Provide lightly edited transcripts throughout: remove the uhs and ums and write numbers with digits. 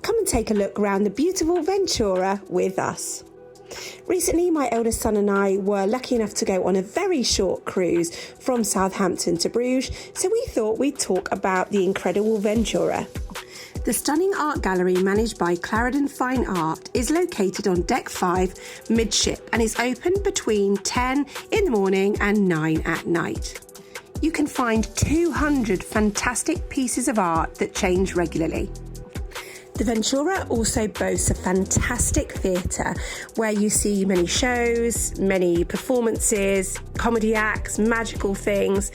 come and take a look around the beautiful Ventura with us. Recently, my eldest son and I were lucky enough to go on a very short cruise from Southampton to Bruges, so we thought we'd talk about the incredible Ventura. The stunning art gallery managed by Clarendon Fine Art is located on Deck 5 midship and is open between 10 in the morning and 9 at night. You can find 200 fantastic pieces of art that change regularly. The Ventura also boasts a fantastic theatre where you see many shows, many performances, comedy acts, magical things.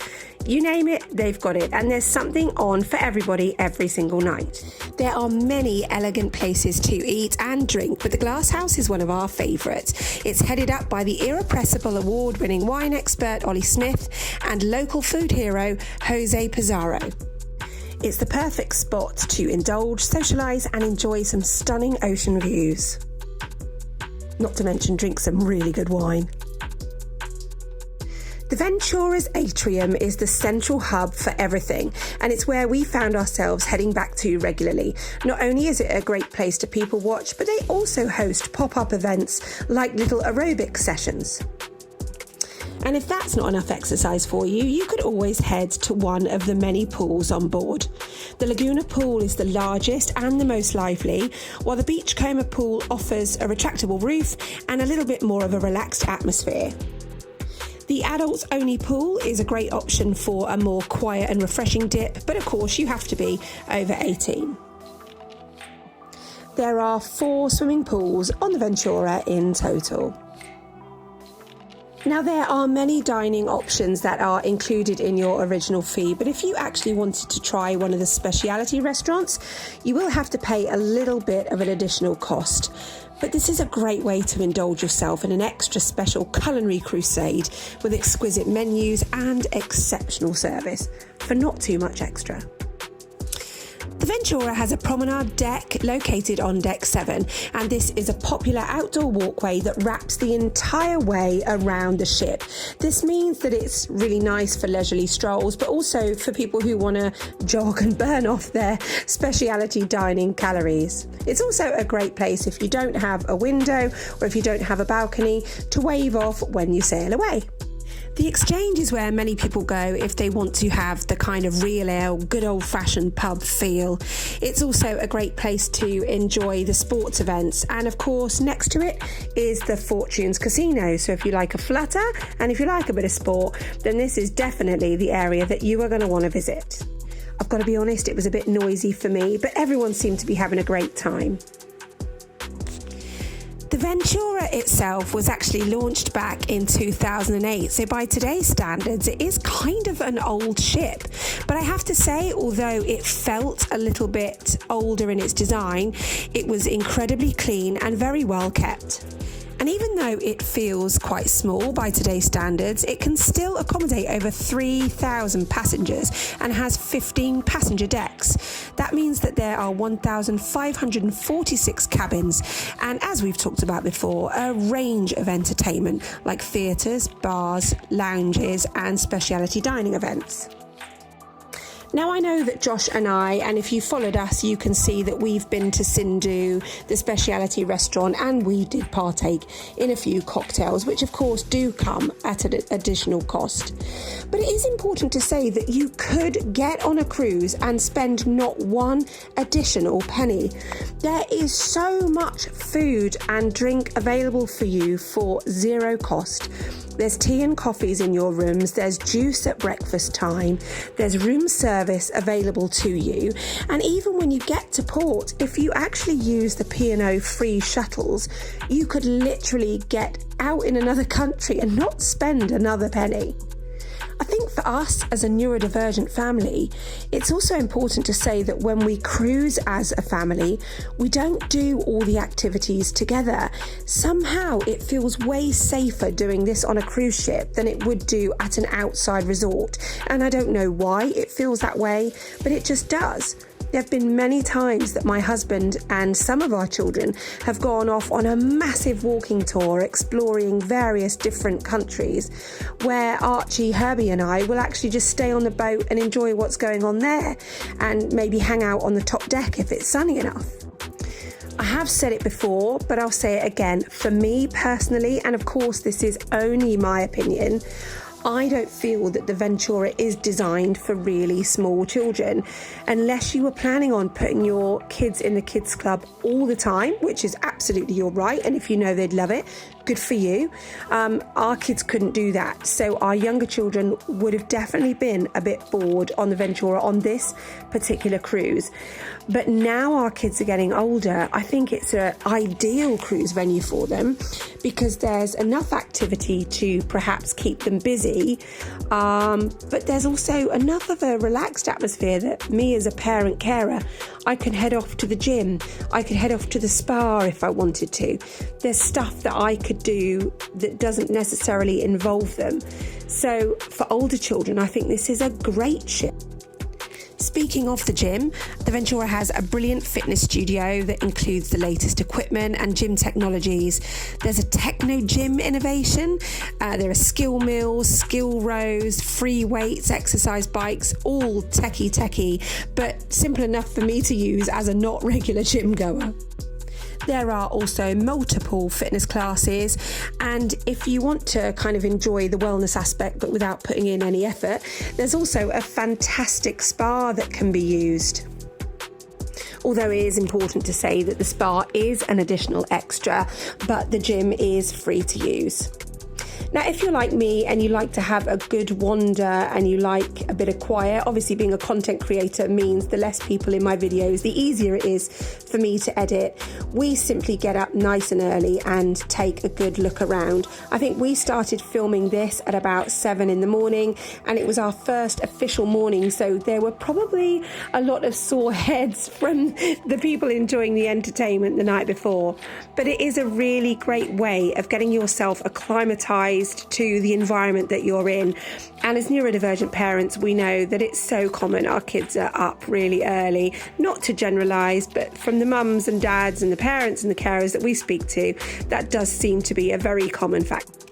You name it, they've got it, and there's something on for everybody every single night. There are many elegant places to eat and drink, but the Glass House is one of our favourites. It's headed up by the irrepressible award-winning wine expert Ollie Smith and local food hero Jose Pizarro. It's the perfect spot to indulge, socialise and enjoy some stunning ocean views. Not to mention drink some really good wine. The Ventura's Atrium is the central hub for everything, and it's where we found ourselves heading back to regularly. Not only is it a great place to people watch, but they also host pop-up events like little aerobic sessions. And if that's not enough exercise for you, you could always head to one of the many pools on board. The Laguna pool is the largest and the most lively, while the Beachcomber pool offers a retractable roof and a little bit more of a relaxed atmosphere. The adults-only pool is a great option for a more quiet and refreshing dip, but of course you have to be over 18. There are 4 swimming pools on the Ventura in total. Now, there are many dining options that are included in your original fee, but if you actually wanted to try one of the specialty restaurants, you will have to pay a little bit of an additional cost. But this is a great way to indulge yourself in an extra special culinary crusade with exquisite menus and exceptional service for not too much extra. The Ventura has a promenade deck located on Deck 7, and this is a popular outdoor walkway that wraps the entire way around the ship. This means that it's really nice for leisurely strolls, but also for people who want to jog and burn off their specialty dining calories. It's also a great place if you don't have a window or if you don't have a balcony to wave off when you sail away. The Exchange is where many people go if they want to have the kind of real ale, good old-fashioned pub feel. It's also a great place to enjoy the sports events, and of course next to it is the Fortunes Casino. So if you like a flutter and if you like a bit of sport, then this is definitely the area that you are going to want to visit. I've got to be honest, it was a bit noisy for me, but everyone seemed to be having a great time. The Ventura itself was actually launched back in 2008, so by today's standards it is kind of an old ship. But I have to say, although it felt a little bit older in its design, it was incredibly clean and very well kept. And even though it feels quite small by today's standards, it can still accommodate over 3,000 passengers and has 15 passenger decks. That means that there are 1,546 cabins, and as we've talked about before, a range of entertainment like theatres, bars, lounges and specialty dining events. Now, I know that Josh and I, and if you followed us, you can see that we've been to Sindhu, the specialty restaurant, and we did partake in a few cocktails, which of course do come at an additional cost. But it is important to say that you could get on a cruise and spend not one additional penny. There is so much food and drink available for you for zero cost. There's tea and coffees in your rooms, there's juice at breakfast time, there's room service available to you, and even when you get to port, if you actually use the P&O free shuttles, you could literally get out in another country and not spend another penny. I think for us as a neurodivergent family, it's also important to say that when we cruise as a family, we don't do all the activities together. Somehow it feels way safer doing this on a cruise ship than it would do at an outside resort. And I don't know why it feels that way, but it just does. There have been many times that my husband and some of our children have gone off on a massive walking tour exploring various different countries, where Archie, Herbie and I will actually just stay on the boat and enjoy what's going on there and maybe hang out on the top deck if it's sunny enough. I have said it before, but I'll say it again. For me personally, and of course this is only my opinion, I don't feel that the Ventura is designed for really small children. Unless you were planning on putting your kids in the kids club all the time, which is absolutely your right, and if you know they'd love it, good for you. Our kids couldn't do that, so our younger children would have definitely been a bit bored on the Ventura on this particular cruise. But now our kids are getting older, I think it's an ideal cruise venue for them because there's enough activity to perhaps keep them busy, but there's also enough of a relaxed atmosphere that me as a parent carer, I can head off to the gym, I could head off to the spa if I wanted to. There's stuff that I could do that doesn't necessarily involve them. So for older children, I think this is a great ship. Speaking of the gym, the Ventura has a brilliant fitness studio that includes the latest equipment and gym technologies. There's a techno gym innovation. There are skill mills, skill rows, free weights, exercise bikes, all techie, but simple enough for me to use as a not regular gym goer. There are also multiple fitness classes, and if you want to kind of enjoy the wellness aspect but without putting in any effort, there's also a fantastic spa that can be used. Although it is important to say that the spa is an additional extra, but the gym is free to use. Now, if you're like me and you like to have a good wander and you like a bit of quiet, obviously being a content creator means the less people in my videos, the easier it is for me to edit. We simply get up nice and early and take a good look around. I think we started filming this at about 7 in the morning, and it was our first official morning, so there were probably a lot of sore heads from the people enjoying the entertainment the night before. But it is a really great way of getting yourself acclimatized to the environment that you're in. And as neurodivergent parents, we know that it's so common our kids are up really early. Not to generalise, but from the mums and dads and the parents and the carers that we speak to, that does seem to be a very common fact.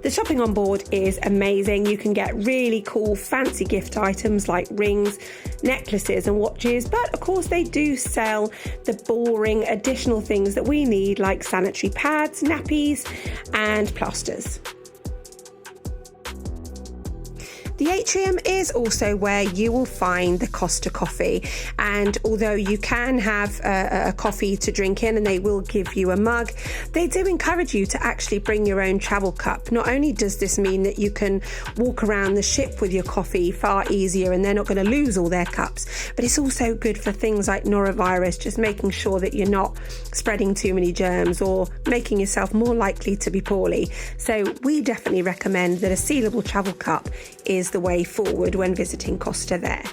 The shopping on board is amazing. You can get really cool fancy gift items like rings, necklaces and watches, but of course they do sell the boring additional things that we need like sanitary pads, nappies and plasters. The Atrium is also where you will find the Costa coffee, and although you can have a coffee to drink in and they will give you a mug, they do encourage you to actually bring your own travel cup. Not only does this mean that you can walk around the ship with your coffee far easier and they're not going to lose all their cups, but it's also good for things like norovirus, just making sure that you're not spreading too many germs or making yourself more likely to be poorly. So we definitely recommend that a sealable travel cup is the way forward when visiting Costa there.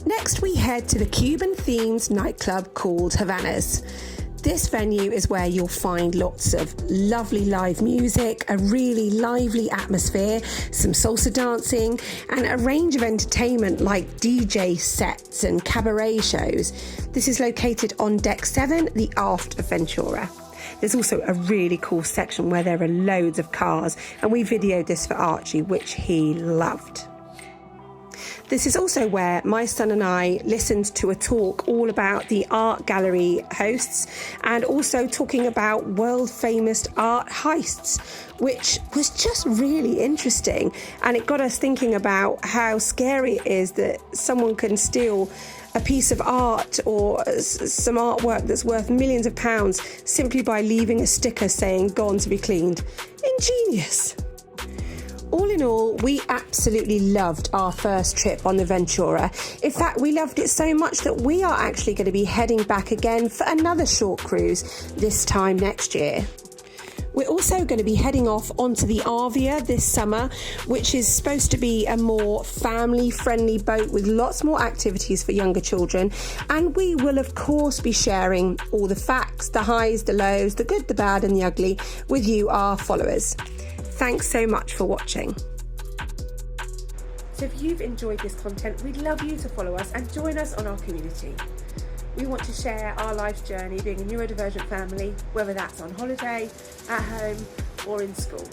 Next we head to the Cuban themed nightclub called Havana's. This venue is where you'll find lots of lovely live music, a really lively atmosphere, some salsa dancing and a range of entertainment like DJ sets and cabaret shows. This is located on Deck 7, the aft of Ventura. There's also a really cool section where there are loads of cars, and we videoed this for Archie, which he loved. This is also where my son and I listened to a talk all about the art gallery hosts and also talking about world famous art heists, which was just really interesting. And it got us thinking about how scary it is that someone can steal a piece of art or some artwork that's worth millions of pounds simply by leaving a sticker saying "gone to be cleaned." Ingenious. All in all, we absolutely loved our first trip on the Ventura. In fact, we loved it so much that we are actually going to be heading back again for another short cruise this time next year. We're also going to be heading off onto the Arvia this summer, which is supposed to be a more family-friendly boat with lots more activities for younger children. And we will, of course, be sharing all the facts, the highs, the lows, the good, the bad and the ugly with you, our followers. Thanks so much for watching. So if you've enjoyed this content, we'd love you to follow us and join us on our community. We want to share our life's journey being a neurodivergent family, whether that's on holiday, at home or in school.